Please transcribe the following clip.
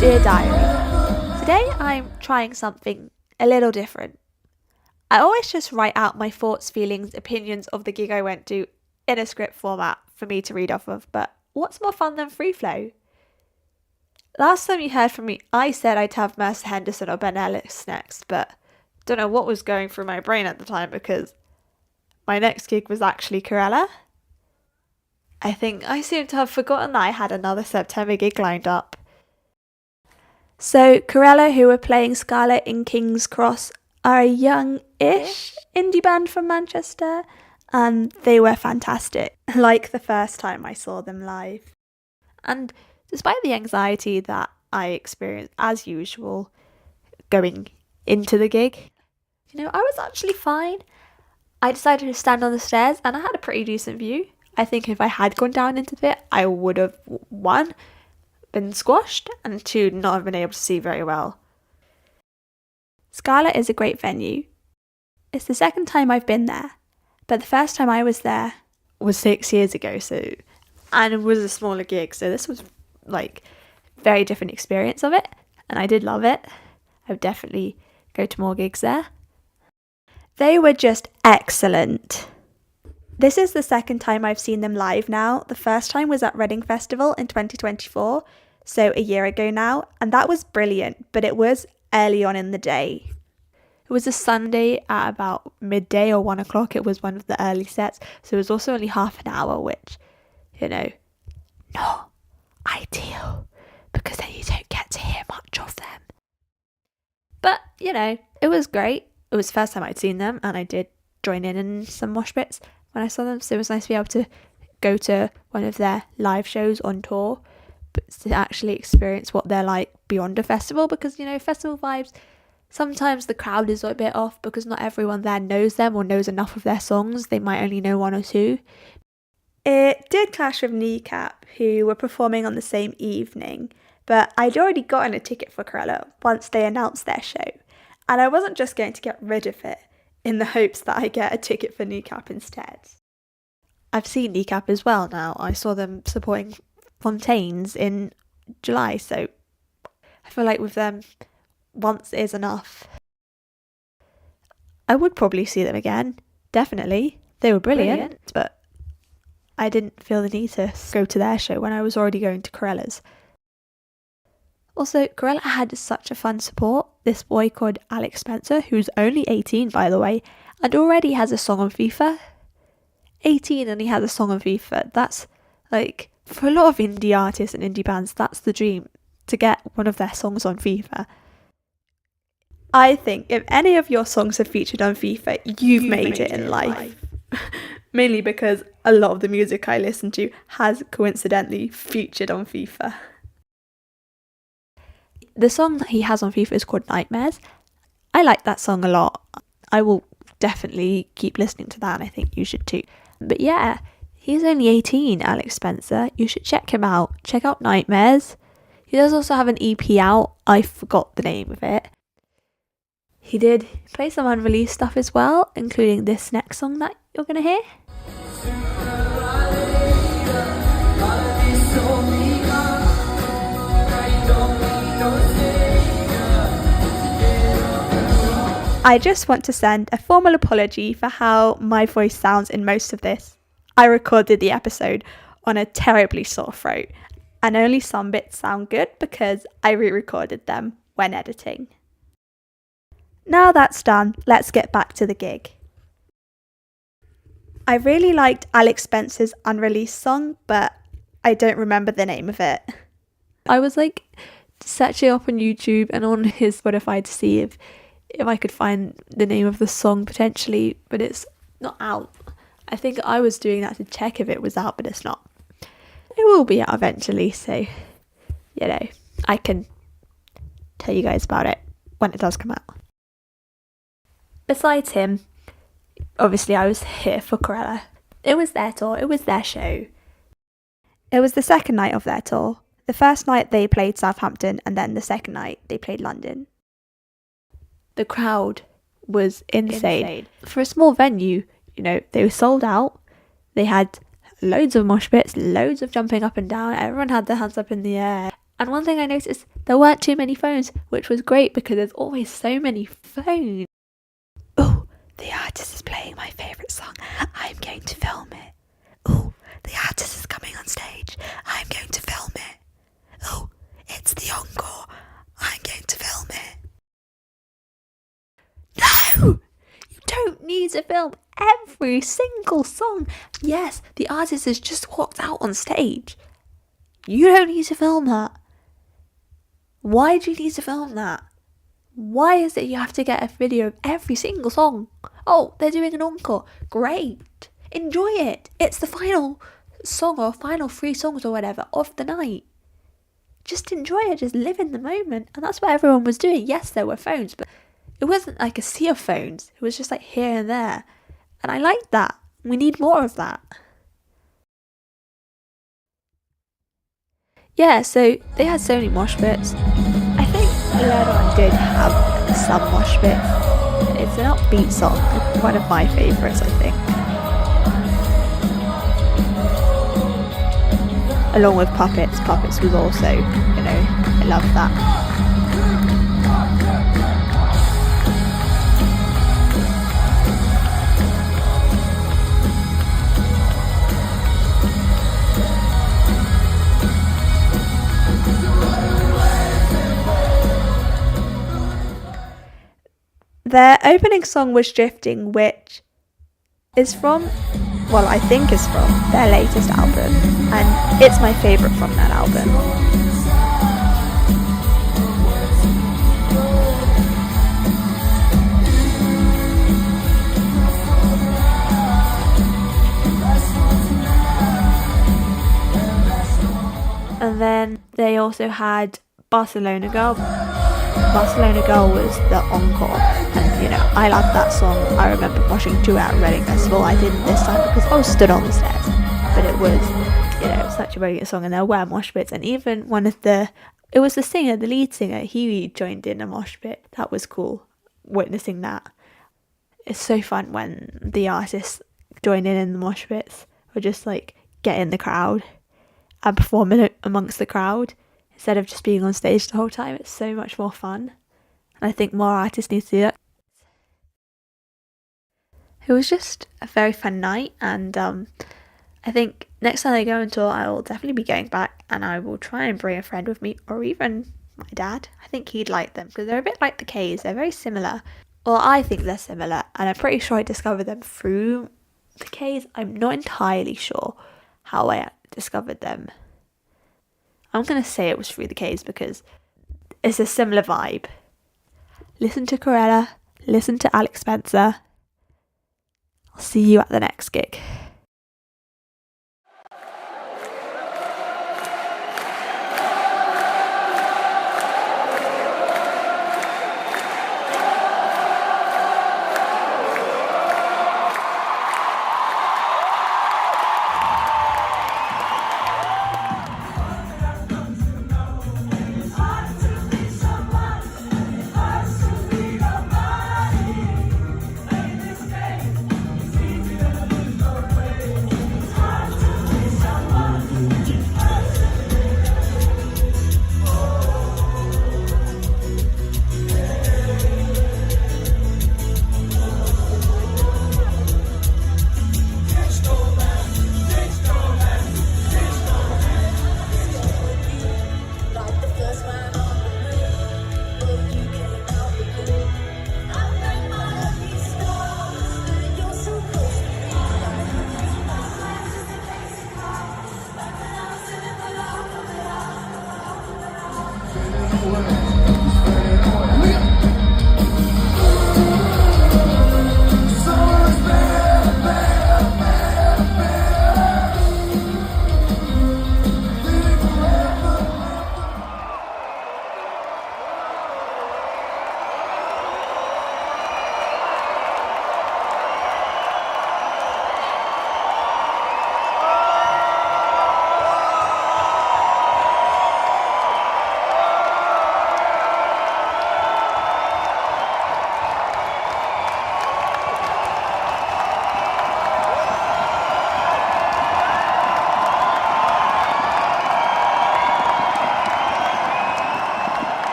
Dear Diary, today I'm trying something a little different. I always just write out my thoughts, feelings, opinions of the gig I went to in a script format for me to read off of, but what's more fun than free flow? Last time you heard from me, I said I'd have Mercer Henderson or Ben Ellis next, but don't know what was going through my brain at the time because my next gig was actually Corella. I think I seem to have forgotten that I had another September gig lined up. So Corella, who were playing Scala in King's Cross, are a young-ish indie band from Manchester, and they were fantastic, like the first time I saw them live. And despite the anxiety that I experienced as usual going into the gig, I was actually fine. I decided to stand on the stairs and I had a pretty decent view. I think if I had gone down into the pit, I would have, one, been squashed, and two, not have been able to see very well. Scala is a great venue. It's the second time I've been there, but the first time I was there was 6 years ago, and it was a smaller gig, so this was like very different experience of it, and I did love it. I would definitely go to more gigs there. They were just excellent. This is the second time I've seen them live now. The first time was at Reading Festival in 2024, so a year ago now, and that was brilliant, but it was early on in the day. It was a Sunday at about midday or 1 o'clock. It was one of the early sets, so it was also only half an hour, which, not ideal, because then you don't get to hear much of them. But, it was great. It was the first time I'd seen them, and I did join in some mosh pits when I saw them, so it was nice to be able to go to one of their live shows on tour, but to actually experience what they're like beyond a festival, because, festival vibes, sometimes the crowd is a bit off because not everyone there knows them or knows enough of their songs. They might only know one or two. It did clash with Kneecap, who were performing on the same evening, but I'd already gotten a ticket for Corella once they announced their show, and I wasn't just going to get rid of it in the hopes that I get a ticket for Kneecap instead. I've seen Kneecap as well now. I saw them supporting Fontaines in July, so I feel like with them, once is enough. I would probably see them again, definitely. They were brilliant, but I didn't feel the need to go to their show when I was already going to Corella's. Also, Corella had such a fun support. This boy called Alex Spencer, who's only 18 by the way, and already has a song on FIFA. 18 and he has a song on FIFA. That's like, for a lot of indie artists and indie bands, that's the dream, to get one of their songs on FIFA. I think if any of your songs have featured on FIFA, you've made it in life. Mainly because a lot of the music I listen to has coincidentally featured on FIFA. The song that he has on FIFA is called Nightmares. I like that song a lot. I will definitely keep listening to that, and I think you should too. But yeah, he's only 18, Alex Spencer. You should check him out. Check out Nightmares. He does also have an EP out. I forgot the name of it. He did play some unreleased stuff as well, including this next song that you're going to hear. I just want to send a formal apology for how my voice sounds in most of this. I recorded the episode on a terribly sore throat, and only some bits sound good because I re-recorded them when editing. Now that's done, let's get back to the gig. I really liked Alex Spencer's unreleased song, but I don't remember the name of it. I was searching up on YouTube and on his Spotify to see if I could find the name of the song potentially, but it's not out. I think I was doing that to check if it was out, but it's not. It will be out eventually, so, I can tell you guys about it when it does come out. Besides him, obviously I was here for Corella. It was their tour, it was their show. It was the second night of their tour. The first night they played Southampton, and then the second night they played London. The crowd was insane. For a small venue, they were sold out. They had loads of mosh pits, loads of jumping up and down. Everyone had their hands up in the air. And one thing I noticed, there weren't too many phones, which was great because there's always so many phones. Oh, the artist is playing my favourite song. I'm going to film it. Oh, the artist is coming on stage. I'm going to film it. Oh, it's the encore. I'm going to film it. No! You don't need to film every single song. Yes, the artist has just walked out on stage. You don't need to film that. Why do you need to film that? Why is it you have to get a video of every single song? Oh, they're doing an encore. Great. Enjoy it. It's the final song or final 3 songs or whatever of the night. Just enjoy it. Just live in the moment. And that's what everyone was doing. Yes, there were phones, but it wasn't like a sea of phones. It was just like here and there. And I liked that. We need more of that. Yeah, so they had so many mosh pits. I think Leonard did have some mosh pits. It's an upbeat song, one of my favourites, I think. Along with Puppets. Puppets was also, I love that. Their opening song was Drifting, which is from, I think is from their latest album, and it's my favourite from that album. And then they also had Barcelona Girl. Barcelona Girl was the encore, and I love that song. I remember watching 2 at Reading Festival. I didn't this time because I was stood on the stairs, but it was such a brilliant song, and there were mosh pits, and even it was the singer, the lead singer, he joined in a mosh pit. That was cool, witnessing that. It's so fun when the artists join in the mosh pits, or just like get in the crowd and perform amongst the crowd. Instead of just being on stage the whole time. It's so much more fun. And I think more artists need to do that. It was just a very fun night, and I think next time I go on tour I will definitely be going back, and I will try and bring a friend with me, or even my dad. I think he'd like them because they're a bit like the K's. They're very similar. Well, I think they're similar, and I'm pretty sure I discovered them through the K's. I'm not entirely sure how I discovered them. I'm going to say it was through the K's because it's a similar vibe. Listen to Corella, listen to Alex Spencer. I'll see you at the next gig. Work.